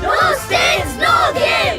No stains, no game.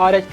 RHT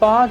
5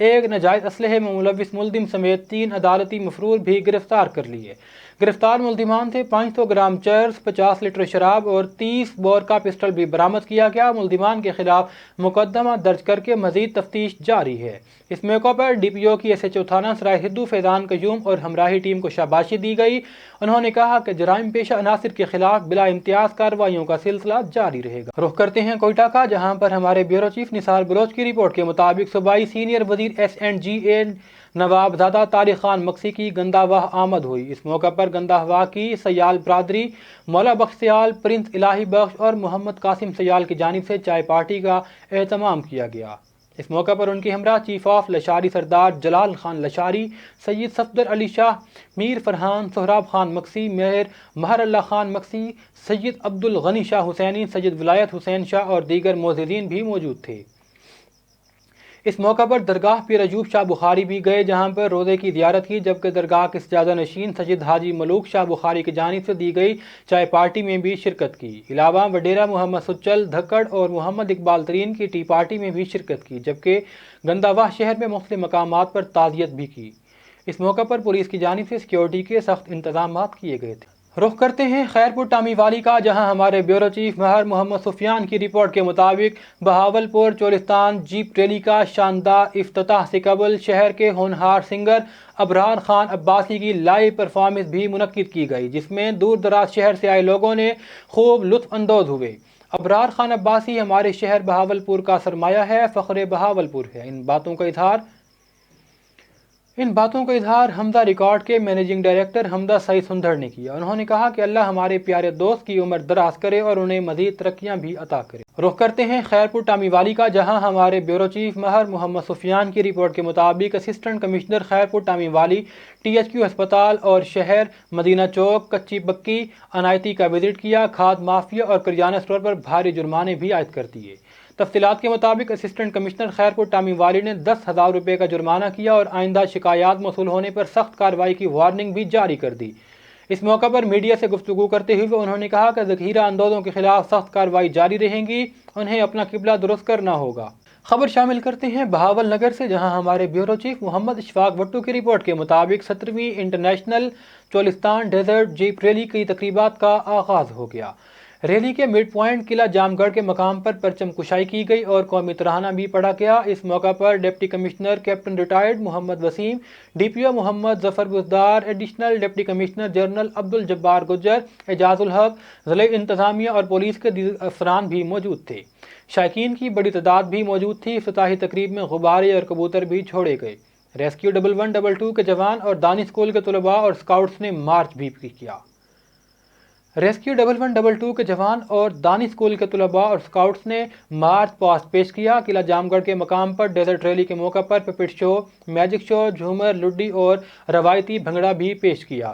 ایک ناجائز اسلحے میں ملوث ملزم سمیت 3 عدالتی مفرور بھی گرفتار کر لیے۔ گرفتار ملزمان سے 500 گرام چرس، 50 لیٹر شراب اور 30 بور کا پسٹل بھی برآمد کیا گیا۔ ملزمان کے خلاف مقدمہ درج کر کے مزید تفتیش جاری ہے۔ اس موقع پر ڈی پی او کی SHO تھانہ سرائے ہدو فیضان قیوم اور ہمراہی ٹیم کو شاباشی دی گئی۔ انہوں نے کہا کہ جرائم پیشہ عناصر کے خلاف بلا امتیاز کارروائیوں کا سلسلہ جاری رہے گا۔ رخ کرتے ہیں کوئٹہ کا، جہاں پر ہمارے بیورو چیف نثار بلوچ کی رپورٹ کے مطابق صوبائی سینئر وزیر SNGA نواب زادہ طارق خان مکسی کی گندہ واہ آمد ہوئی۔ اس موقع پر گندہ واہ کی سیال برادری، مولا بخش سیال، پرنس الہی بخش اور محمد قاسم سیال کی جانب سے چائے پارٹی کا اہتمام کیا گیا۔ اس موقع پر ان کے ہمراہ chief of Lashari Sardar Jalal Khan Lashari, Syed Safdar Ali Shah, Mir Farhan, Sohrab Khan mixie, میر مہر اللہ خان مکسی، سید عبد الغنی شاہ حسینی، سید ولایت حسین شاہ اور دیگر معززین بھی موجود تھے۔ اس موقع پر درگاہ پیر ایوب شاہ بخاری بھی گئے، جہاں پر روزے کی زیارت کی، جبکہ درگاہ کے سجادہ نشین سید حاجی ملوک شاہ بخاری کی جانب سے دی گئی چائے پارٹی میں بھی شرکت کی۔ علاوہ وڈیرہ محمد سچل دھکڑ اور محمد اقبال ترین کی ٹی پارٹی میں بھی شرکت کی، جبکہ گندہ واہ شہر میں مختلف مقامات پر تعزیت بھی کی۔ اس موقع پر پولیس کی جانب سے سیکیورٹی کے سخت انتظامات کیے گئے تھے۔ رخ کرتے ہیں خیرپور ٹامی والی کا، جہاں ہمارے بیورو چیف مہر محمد سفیان کی رپورٹ کے مطابق بہاولپور چولستان جیپ ریلی کا شاندار افتتاح سے قبل شہر کے ہونہار سنگر ابرار خان عباسی کی لائیو پرفارمنس بھی منعقد کی گئی، جس میں دور دراز شہر سے آئے لوگوں نے خوب لطف اندوز ہوئے۔ ابرار خان عباسی ہمارے شہر بہاولپور کا سرمایہ ہے، فخر بہاولپور ہے۔ ان باتوں کا اظہار حمزہ ریکارڈ کے مینیجنگ ڈائریکٹر حمزہ سعید سندھڑ نے کیا۔ انہوں نے کہا کہ اللہ ہمارے پیارے دوست کی عمر دراز کرے اور انہیں مزید ترقیاں بھی عطا کرے۔ رخ کرتے ہیں خیرپور ٹامی والی کا، جہاں ہمارے بیورو چیف مہر محمد سفیان کی رپورٹ کے مطابق اسسٹنٹ کمشنر خیرپور ٹامی والی THQ ہسپتال اور شہر مدینہ چوک کچی بکی عنایتی کا وزٹ کیا۔ کھاد مافیا اور کریانہ اسٹور پر بھاری جرمانے بھی عائد کر دیے۔ تفصیلات کے مطابق اسسٹنٹ کمشنر خیرپور ٹامی والی نے 10,000 روپے کا جرمانہ کیا اور آئندہ شکایات موصول ہونے پر سخت کارروائی کی وارننگ بھی جاری کر دی۔ اس موقع پر میڈیا سے گفتگو کرتے ہوئے انہوں نے کہا کہ ذخیرہ اندوزوں کے خلاف سخت کارروائی جاری رہے گی، انہیں اپنا قبلہ درست کرنا ہوگا۔ خبر شامل کرتے ہیں بہاول نگر سے، جہاں ہمارے بیورو چیف محمد اشفاق وٹو کی رپورٹ کے مطابق 17ویں international Cholistan desert jeep rally کی تقریبات کا آغاز ہو گیا۔ ریلی کے مڈ پوائنٹ قلعہ جام گڑھ کے مقام پر پرچم کشائی کی گئی اور قومی ترانہ بھی پڑھا گیا۔ اس موقع پر deputy commissioner captain retired Muhammad Waseem, DPO Muhammad Zafar Buzdar, additional deputy commissioner general Abdul Jabbar گجر، اعجاز الحق، ضلع انتظامیہ اور پولیس کے دیگر افسران بھی موجود تھے۔ شائقین کی بڑی تعداد بھی موجود تھی۔ افتتاحی تقریب میں غبارے اور کبوتر بھی چھوڑے گئے۔ ریسکیو 1122 کے جوان اور دانی اسکول کے طلباء اور اسکاؤٹس نے مارچ بھی کیا۔ ریسکیو 1122 کے جوان اور دانی اسکول کے طلباء اور اسکاؤٹس نے مارچ پاسٹ پیش کیا۔ قلعہ جام گڑھ کے مقام پر ڈیزرٹ ریلی کے موقع پر پپٹ شو، میجک شو، جھومر، لڈی اور روایتی بھنگڑا بھی پیش کیا۔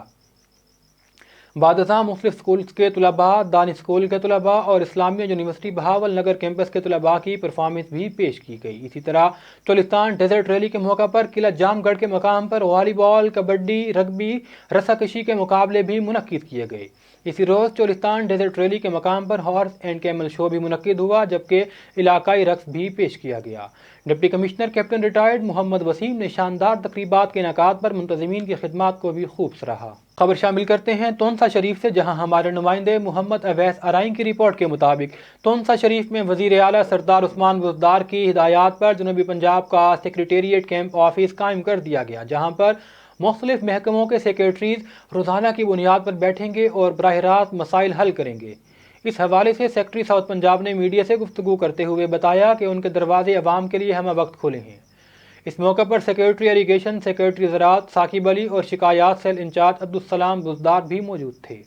بعد ازاں مختلف اسکولز کے طلباء، دانی اسکول کے طلباء اور اسلامیہ یونیورسٹی بہاول نگر کیمپس کے طلباء کی پرفارمنس بھی پیش کی گئی۔ اسی طرح چولستان ڈیزرٹ ریلی کے موقع پر قلعہ جام گڑھ کے مقام پر والی بال، کبڈی، رگبی، رسا کشی کے مقابلے بھی منعقد کیے گئے۔ اسی روز چولستان ڈیزرٹ ریلی کے مقام پر ہارس اینڈ کیمل شو بھی منعقد ہوا، جبکہ علاقائی رقص بھی پیش کیا گیا۔ Deputy commissioner captain retired Muhammad Wasim نے شاندار تقریبات کے انعقاد پر منتظمین کی خدمات کو بھی خوب سراہا۔ خبر شامل کرتے ہیں تونسا شریف سے، جہاں ہمارے نمائندے محمد اویس ارائیں کی رپورٹ کے مطابق تونسا شریف میں وزیر اعلیٰ سردار عثمان بزدار کی ہدایات پر جنوبی پنجاب کا سیکریٹریٹ کیمپ آفس قائم کر دیا گیا، جہاں پر مختلف محکموں کے سیکریٹریز روزانہ کی بنیاد پر بیٹھیں گے اور براہ راست مسائل حل کریں گے۔ اس حوالے سے سیکرٹری ساؤتھ پنجاب نے میڈیا سے گفتگو کرتے ہوئے بتایا کہ ان کے دروازے عوام کے لیے ہمہ وقت کھلے ہیں۔ اس موقع پر سیکریٹری اریگیشن، سیکریٹری زراعت ثاقب علی اور شکایات سیل انچارج عبدالسلام بزدار بھی موجود تھے۔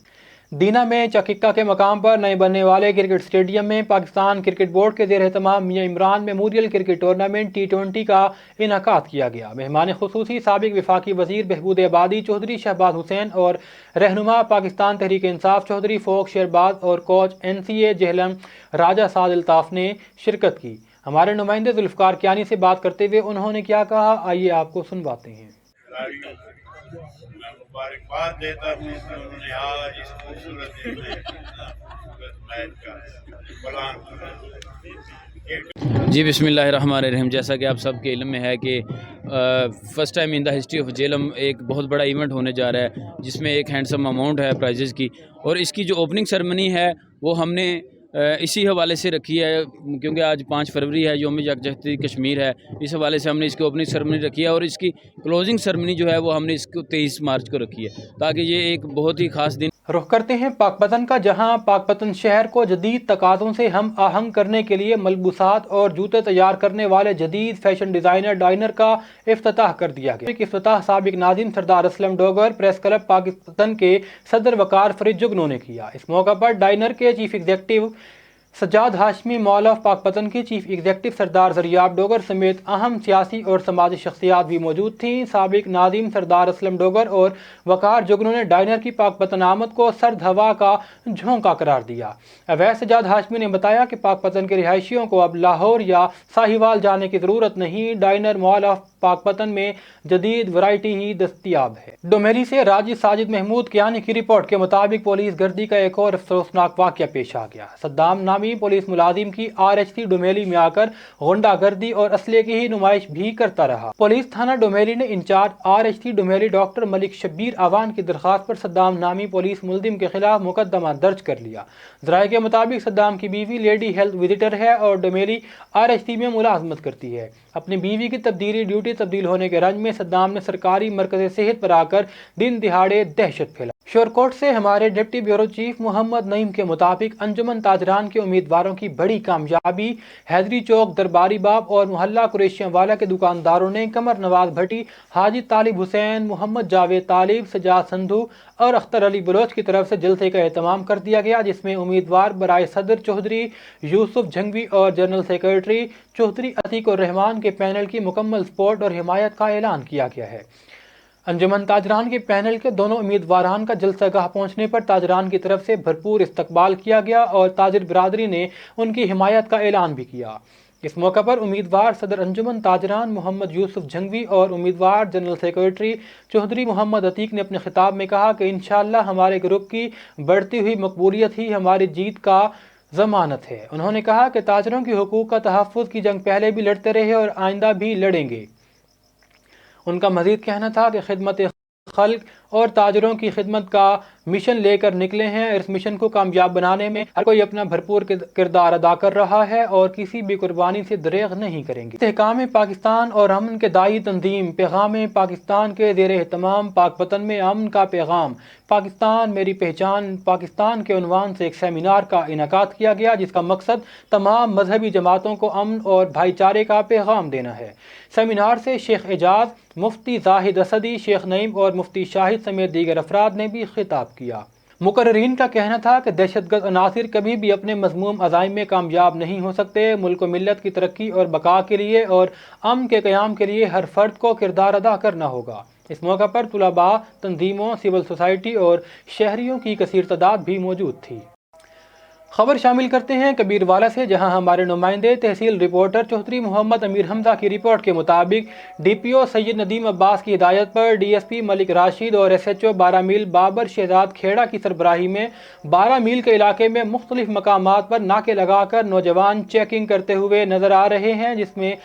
دینا میں چککا کے مقام پر نئے بننے والے کرکٹ اسٹیڈیم میں پاکستان کرکٹ بورڈ کے زیر اہتمام میاں Imran memorial cricket tournament T20 کا انعقاد کیا گیا۔ مہمان خصوصی سابق وفاقی وزیر بہبود آبادی چودھری شہباز حسین اور رہنما پاکستان تحریک انصاف چودھری فوق شیرباز اور کوچ NCA جہلم راجہ سعد الطاف نے شرکت کی۔ ہمارے نمائندے ذوالفقار کیانی سے بات کرتے ہوئے انہوں نے کیا کہا، آئیے آپ کو سنواتے ہیں۔ میں مبارکباد دیتا ہوں کہ انہوں نے آج اس خوبصورت دن میں میچ کا پلان کیا۔ جی بسم اللہ الرحمن الرحیم. جیسا کہ آپ سب کے علم میں ہے کہ first time in the history of Jhelum ایک بہت بڑا ایونٹ ہونے جا رہا ہے جس میں ایک ہینڈسم اماؤنٹ ہے پرائزز کی, اور اس کی جو اوپننگ سرمنی ہے وہ ہم نے اسی حوالے سے رکھی ہے کیونکہ آج 5 فروری ہے, یوم یکجہتی کشمیر ہے. اس حوالے سے ہم نے اس کی اوپننگ سرمنی رکھی ہے, اور اس کی کلوزنگ سرمنی جو ہے وہ ہم نے اس کو 23 مارچ کو رکھی ہے تاکہ یہ ایک بہت ہی خاص دن. رخ کرتے ہیں پاک پتن کا, جہاں پاک پتن شہر کو جدید تقاضوں سے ہم آہنگ کرنے کے لیے ملبوسات اور جوتے تیار کرنے والے جدید فیشن ڈیزائنر ڈائنر کا افتتاح کر دیا گیا. افتتاح سابق ناظم سردار اسلم ڈوگر پریس کلب پاکستان کے صدر وقار فرید جگنو نے کیا. اس موقع پر ڈائنر کے chief executive Sajjad Hashmi, mall of پاک پتن کے چیف ایگزیکٹو سردار زریاب ڈوگر سمیت اہم سیاسی اور سماجی شخصیات بھی موجود تھیں. سابق ناظم سردار اسلم ڈوگر اور وقار جگنو نے ڈائنر کی پاک پتن آمد کو سرد ہوا کا جھونکا قرار دیا. اویس سجاد ہاشمی نے بتایا کہ پاک پتن کے رہائشیوں کو اب لاہور یا ساہیوال جانے کی ضرورت نہیں, ڈائنر مال آف پاک پتن میں جدید ورائٹی ہی دستیاب ہے. ڈومیلی سے راجی ساجد محمود کیانی کی رپورٹ کے مطابق پولیس گردی کا ایک اور افسوسناک واقعہ پیش آ گیا. صدام نامی پولیس ملازم کی RHC ڈومیلی میں آ کر غنڈہ گردی اور اسلحے کی ہی نمائش بھی کرتا رہا. پولیس تھانہ ڈومیلی نے انچارج RHC ڈومیلی ڈاکٹر ملک شبیر اعوان کی درخواست پر صدام نامی پولیس ملزم کے خلاف مقدمہ درج کر لیا. ذرائع کے مطابق صدام کی بیوی لیڈی ہیلتھ وزیٹر ہے اور ڈومیلی RHC میں ملازمت کرتی ہے. اپنی بیوی کی تبدیلی ڈیوٹی تبدیل ہونے کے رنج میں صدام نے سرکاری مرکز صحت پر آ کر دن دہاڑے دہشت پھیلا. شورکوٹ سے ہمارے ڈپٹی بیورو چیف محمد نعیم کے مطابق انجمن تاجران کے امیدواروں کی بڑی کامیابی. حیدری چوک درباری باب اور محلہ قریشیاں والا کے دکانداروں نے قمر نواز بھٹی, حاجی طالب حسین, محمد جاوید طالب, سجاد سندھو اور اختر علی بلوچ کی طرف سے جلسے کا اہتمام کر دیا گیا, جس میں امیدوار برائے صدر چودھری یوسف جھنگوی اور جنرل سیکرٹری چودھری عتیق الرحمان کے پینل کی مکمل سپورٹ اور حمایت کا اعلان کیا گیا ہے. انجمن تاجران کے پینل کے دونوں امیدواران کا جلسہ گاہ پہنچنے پر تاجران کی طرف سے بھرپور استقبال کیا گیا اور تاجر برادری نے ان کی حمایت کا اعلان بھی کیا. اس موقع پر امیدوار صدر انجمن تاجران محمد یوسف جھنگوی اور امیدوار جنرل سیکرٹری چودھری محمد عتیق نے اپنے خطاب میں کہا کہ انشاءاللہ ہمارے گروپ کی بڑھتی ہوئی مقبولیت ہی ہماری جیت کا ضمانت ہے. انہوں نے کہا کہ تاجروں کے حقوق کا تحفظ کی جنگ پہلے بھی لڑتے رہے اور آئندہ بھی لڑیں گے. ان کا مزید کہنا تھا کہ خدمت خلق اور تاجروں کی خدمت کا مشن لے کر نکلے ہیں. اس مشن کو کامیاب بنانے میں ہر کوئی اپنا بھرپور کردار ادا کر رہا ہے اور کسی بھی قربانی سے دریغ نہیں کریں گے. استحکام پاکستان اور امن کے داعی تنظیم پیغام پاکستان کے زیر اہتمام پاک پتن میں امن کا پیغام پاکستان میری پہچان پاکستان کے عنوان سے ایک سیمینار کا انعقاد کیا گیا, جس کا مقصد تمام مذہبی جماعتوں کو امن اور بھائی چارے کا پیغام دینا ہے. سیمینار سے شیخ اعجاز, مفتی زاہد اسدی, شیخ نعیم اور مفتی شاہد سمیت دیگر افراد نے بھی خطاب کیا. مقررین کا کہنا تھا کہ دہشت گرد عناصر کبھی بھی اپنے مذموم عزائم میں کامیاب نہیں ہو سکتے. ملک و ملت کی ترقی اور بقا کے لیے اور امن کے قیام کے لیے ہر فرد کو کردار ادا کرنا ہوگا. اس موقع پر طلباء, تنظیموں, سول سوسائٹی اور شہریوں کی کثیر تعداد بھی موجود تھی. خبر شامل کرتے ہیں کبیر والا سے, جہاں ہمارے نمائندے تحصیل رپورٹر چودھری محمد امیر حمزہ کی رپورٹ کے مطابق DPO سید ندیم عباس کی ہدایت پر DSP ملک راشد اور SHO 12 میل بابر شہزاد کھیڑا کی سربراہی میں 12 میل کے علاقے میں مختلف مقامات پر ناکے لگا کر نوجوان چیکنگ کرتے ہوئے نظر آ رہے ہیں, جس میں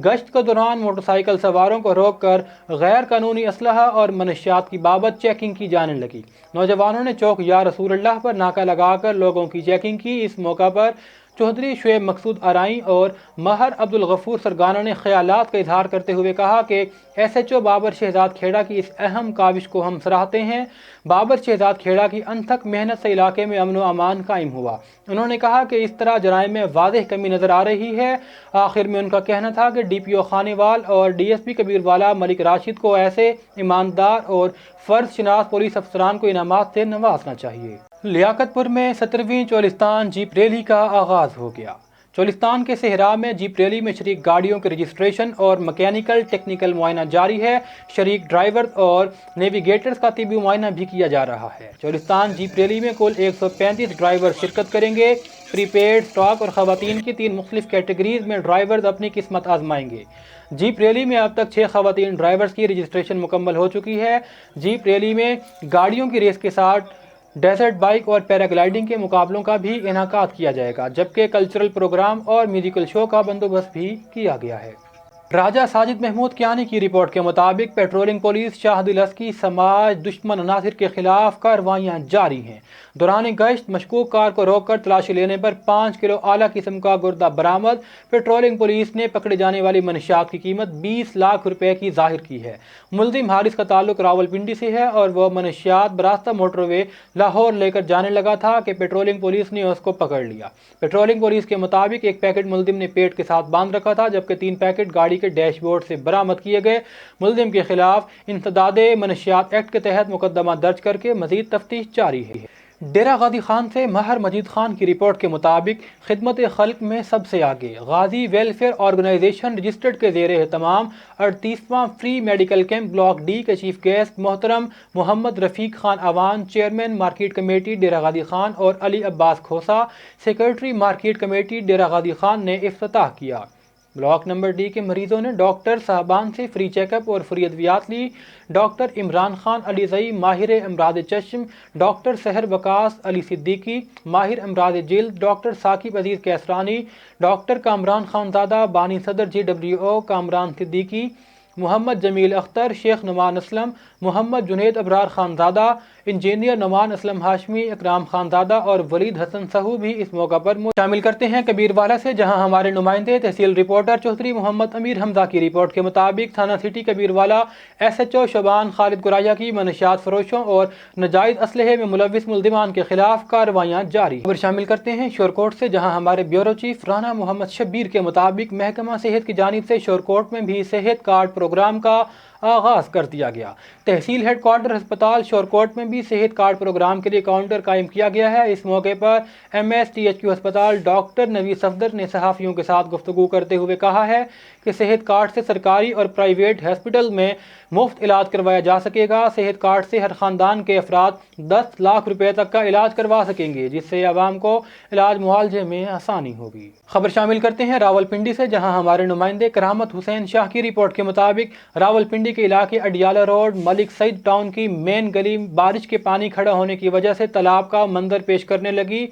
گشت کے دوران موٹر سائیکل سواروں کو روک کر غیر قانونی اسلحہ اور منشیات کی بابت چیکنگ کی جانے لگی. نوجوانوں نے چوک یا رسول اللہ پر ناکہ لگا کر لوگوں کی چیکنگ کی. اس موقع پر چودھری شعیب مقصود آرائیں اور ماہر عبدالغفور سرگانہ نے خیالات کا اظہار کرتے ہوئے کہا کہ SHO بابر شہزاد کھیڑا کی اس اہم کاوش کو ہم سراہتے ہیں. بابر شہزاد کھیڑا کی انتھک محنت سے علاقے میں امن و امان قائم ہوا. انہوں نے کہا کہ اس طرح جرائم میں واضح کمی نظر آ رہی ہے. آخر میں ان کا کہنا تھا کہ DPO خانیوال اور DSP کبیر والا ملک راشد کو ایسے ایماندار اور فرض شناس پولیس افسران کو انعامات سے نوازنا چاہیے. لیاقت پور میں 17ویں چولستان جیپ ریلی کا آغاز ہو گیا. چولستان کے صحرا میں جیپ ریلی میں شریک گاڑیوں کے رجسٹریشن اور مکینیکل ٹیکنیکل معائنہ جاری ہے. شریک ڈرائیور اور نیویگیٹرز کا طبی معائنہ بھی کیا جا رہا ہے. چولستان جیپ ریلی میں کل 135 ڈرائیور شرکت کریں گے. پری پیڈ, اسٹاک اور خواتین کی 3 مختلف کیٹیگریز میں ڈرائیورز اپنی قسمت آزمائیں گے. جیپ ریلی میں اب تک 6 خواتین ڈرائیورز کی رجسٹریشن مکمل ہو چکی ہے. جیپ ریلی میں گاڑیوں کی ریس کے ساتھ ڈیزرٹ بائک اور پیراگلائڈنگ کے مقابلوں کا بھی انعقاد کیا جائے گا، جبکہ کلچرل پروگرام اور میوزیکل شو کا بندوبست بھی کیا گیا ہے۔ راجہ ساجد محمود کیانی کی رپورٹ کے مطابق پیٹرولنگ پولیس شاہ دلس کی سماج دشمن عناصر کے خلاف کارروائیاں جاری ہیں۔ دوران گشت مشکوک کار کو روک کر تلاشی لینے پر 5 کلو اعلیٰ قسم کا گردہ برآمد۔ پیٹرولنگ پولیس نے پکڑے جانے والی منشیات کی قیمت 20 لاکھ روپے کی ظاہر کی ہے۔ ملزم حارث کا تعلق راولپنڈی سے ہے اور وہ منشیات براستہ موٹر وے لاہور لے کر جانے لگا تھا کہ پیٹرولنگ پولیس نے اس کو پکڑ لیا۔ پیٹرولنگ پولیس کے مطابق ایک پیکٹ ملزم نے پیٹ کے ساتھ باندھ رکھا تھا، جبکہ 3 پیکٹ گاڑی کے ڈیش بورڈ سے برآمد کیے گئے۔ ملزم کے خلاف انسداد منشیات ایکٹ کے تحت مقدمہ درج کر کے مزید تفتیش جاری ہے۔ ڈیرہ غازی خان سے مہر مجید خان کی رپورٹ کے مطابق خدمت خلق میں سب سے آگے غازی ویلفیئر آرگنائزیشن رجسٹرڈ کے زیر اہتمام 38واں free medical camp block D کے چیف گیسٹ محترم Muhammad Rafiq Khan Awan, chairman market committee Dera Ghazi Khan, اور Ali Abbas Khosa, secretary market committee Dera Ghazi Khan نے افتتاح کیا۔ بلاک نمبر ڈی کے مریضوں نے ڈاکٹر صاحبان سے فری چیک اپ اور فری ادویات لی۔ ڈاکٹر عمران خان علی زئی ماہر امراض چشم، ڈاکٹر سحر وکاس علی صدیقی ماہر امراض جلد، ڈاکٹر ثاقب عزیز کیسرانی، ڈاکٹر کامران خان زادہ بانی صدر GWO کامران صدیقی، محمد جمیل اختر، شیخ نعمان اسلم، محمد جنید ابرار خان زادہ، انجینئر نعمان اسلم ہاشمی، اکرام خان زادہ اور ولید حسن سہو بھی اس موقع پر شامل کرتے ہیں۔ کبیر والا سے جہاں ہمارے نمائندے تحصیل رپورٹر چودھری محمد امیر حمزہ کی رپورٹ کے مطابق تھانہ سٹی کبیر والا SHO شبان خالد گرایہ کی منشیات فروشوں اور ناجائز اسلحے میں ملوث ملزمان کے خلاف کارروائیاں جاری۔ خبر شامل کرتے ہیں شورکوٹ سے جہاں ہمارے بیورو چیف رانا محمد شبیر کے مطابق محکمہ صحت کی جانب سے شورکوٹ میں بھی صحت کارڈ پروگرام کا آغاز کر دیا گیا۔ تحصیل ہیڈ کوارٹر ہسپتال شورکوٹ میں بھی صحت کارڈ پروگرام کے لیے کاؤنٹر قائم کیا گیا ہے۔ اس موقع پر MSTHQ ہسپتال ڈاکٹر نوی صفدر نے صحافیوں کے ساتھ گفتگو کرتے ہوئے کہا ہے کہ صحت کارڈ سے سرکاری اور پرائیویٹ ہاسپٹل میں مفت علاج کروایا جا سکے گا۔ صحت کارڈ سے ہر خاندان کے افراد 10 لاکھ روپے تک کا علاج کروا سکیں گے، جس سے عوام کو علاج معالجے میں آسانی ہوگی۔ خبر شامل کرتے ہیں راولپنڈی سے جہاں ہمارے نمائندے کرامت حسین شاہ کی رپورٹ کے مطابق راولپنڈی کے علاقے اڈیالہ روڈ ملک سعید ٹاؤن کی مین گلی بارش کے پانی کھڑا ہونے کی وجہ سے تالاب کا منظر پیش کرنے لگی،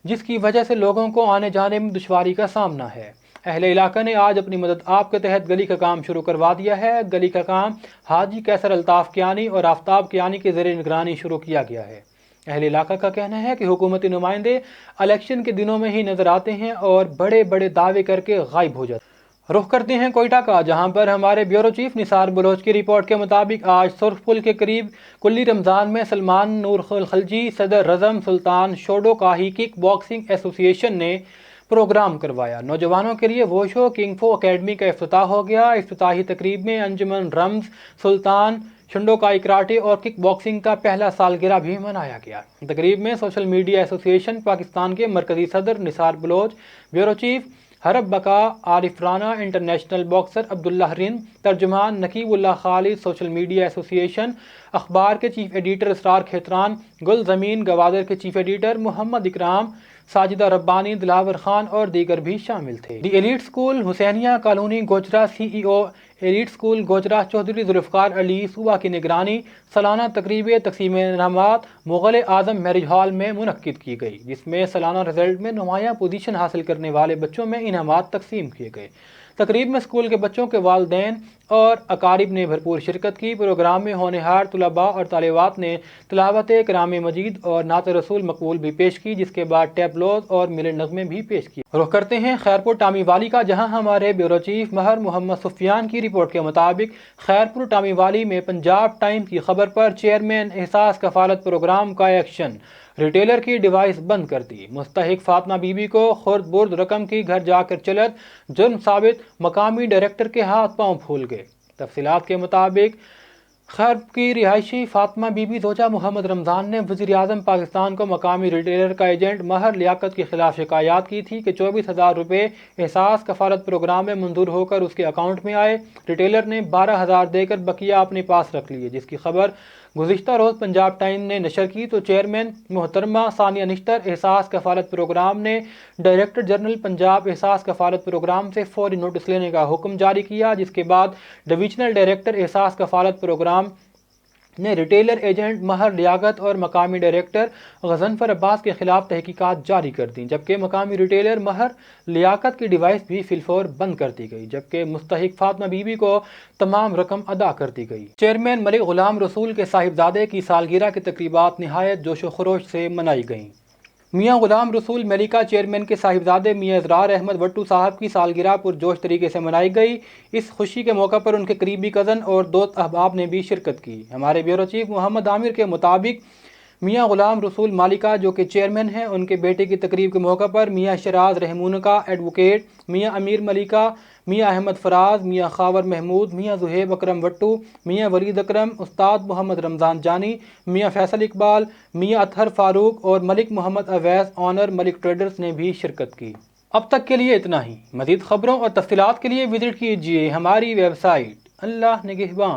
جس کی وجہ سے لوگوں کو آنے جانے میں دشواری کا سامنا ہے۔ اہل علاقہ نے آج اپنی مدد آپ کے تحت گلی کا کام شروع کروا دیا ہے۔ گلی کا کام حاجی کیسر الطاف کیانی اور آفتاب کیانی کے زیر نگرانی شروع کیا گیا ہے۔ اہل علاقہ کا کہنا ہے کہ حکومتی نمائندے الیکشن کے دنوں میں ہی نظر آتے ہیں اور بڑے بڑے دعوے کر کے غائب ہو جاتے ہیں۔ رخ کرتے ہیں کوئٹہ کا جہاں پر ہمارے بیورو چیف نثار بلوچ کی رپورٹ کے مطابق آج سرخ پل کے قریب کلی رمضان میں سلمان نور خلجی صدر رزم سلطان شوڈو کاہی کک باکسنگ ایسوسی ایشن نے پروگرام کروایا۔ نوجوانوں کے لیے ووشو کنگ فو اکیڈمی کا افتتاح ہو گیا۔ افتتاحی تقریب میں انجمن رمز سلطان شنڈوکائی کراٹے اور کک باکسنگ کا پہلا سالگرہ بھی منایا گیا۔ تقریب میں سوشل میڈیا ایسوسی ایشن پاکستان کے مرکزی صدر نثار بلوچ، بیورو چیف حرب بقا، عارف رانا، انٹرنیشنل باکسر عبداللہ رند، ترجمان نقیب اللہ خالد، سوشل میڈیا ایسوسی ایشن اخبار کے چیف ایڈیٹر اسرار کھیتران، گل زمین گوادر کے چیف ایڈیٹر محمد اکرام، ساجدہ ربانی، دلاور خان اور دیگر بھی شامل تھے۔ The Elite school Husainiya colony Gojra CEO Elite school Gojra Chaudhry Zulfiqar Ali صوبہ کی نگرانی سالانہ تقریب تقسیم انعامات مغل اعظم میرج ہال میں منعقد کی گئی، جس میں سالانہ رزلٹ میں نمایاں پوزیشن حاصل کرنے والے بچوں میں انعامات تقسیم کیے گئے۔ تقریب میں اسکول کے بچوں کے والدین اور اقارب نے بھرپور شرکت کی۔ پروگرام میں ہونہار طلباء اور طالبات نے تلاوت کلام مجید اور نعت رسول مقبول بھی پیش کی، جس کے بعد ٹیبلوز اور ملن نغمے بھی پیش کیے۔ رخ کرتے ہیں خیرپور ٹامی والی کا جہاں ہمارے بیورو چیف مہر محمد سفیان کی رپورٹ کے مطابق خیرپور ٹامی والی میں پنجاب ٹائمز کی خبر پر چیئرمین احساس کفالت پروگرام کا ایکشن، ریٹیلر کی ڈیوائس بند کر دی، مستحق فاطمہ بی بی کو خرد برد رقم کی گھر جا کر چلت، جرم ثابت، مقامی ڈائریکٹر کے ہاتھ پاؤں پھول گئے۔ تفصیلات کے مطابق خیر کی رہائشی فاطمہ بی بی زوجہ محمد رمضان نے وزیر اعظم پاکستان کو مقامی ریٹیلر کا ایجنٹ مہر لیاقت کے خلاف شکایات کی تھی کہ 24,000 روپے احساس کفالت پروگرام میں منظور ہو کر اس کے اکاؤنٹ میں آئے۔ ریٹیلر نے 12,000 دے کر بقیہ اپنے پاس رکھ لیے، جس کی خبر گزشتہ روز پنجاب ٹائم نے نشر کی تو چیئرمین محترمہ ثانیہ نشتر احساس کفالت پروگرام نے ڈائریکٹر جنرل پنجاب احساس کفالت پروگرام سے فوری نوٹس لینے کا حکم جاری کیا، جس کے بعد ڈویژنل ڈائریکٹر احساس کفالت پروگرام نے ریٹیلر ایجنٹ مہر لیاقت اور مقامی ڈائریکٹر غضنفر عباس کے خلاف تحقیقات جاری کر دیں، جبکہ مقامی ریٹیلر مہر لیاقت کی ڈیوائس بھی فی الفور بند کر دی گئی، جبکہ مستحق فاطمہ بی بی کو تمام رقم ادا کر دی گئی۔ چیئرمین ملک غلام رسول کے صاحبزادے کی سالگرہ کی تقریبات نہایت جوش و خروش سے منائی گئیں۔ میاں غلام رسول ملیکا چیئرمین کے صاحبزادے میاں اضرار احمد وٹو صاحب کی سالگرہ پرجوش طریقے سے منائی گئی۔ اس خوشی کے موقع پر ان کے قریبی کزن اور دوست احباب نے بھی شرکت کی۔ ہمارے بیورو چیف محمد عامر کے مطابق میاں غلام رسول مالکہ جو کہ چیئرمین ہیں، ان کے بیٹے کی تقریب کے موقع پر میاں شراز رحمونکا ایڈوکیٹ، میاں امیر ملیکہ، میاں احمد فراز، میاں خاور محمود، میاں زہیب اکرم وٹو، میاں ولید اکرم، استاد محمد رمضان جانی، میاں فیصل اقبال، میاں اطہر فاروق اور ملک محمد اویس آنر ملک ٹریڈرز نے بھی شرکت کی۔ اب تک کے لیے اتنا ہی۔ مزید خبروں اور تفصیلات کے لیے وزٹ کیجیے ہماری ویب سائٹ۔ اللہ نگہبان۔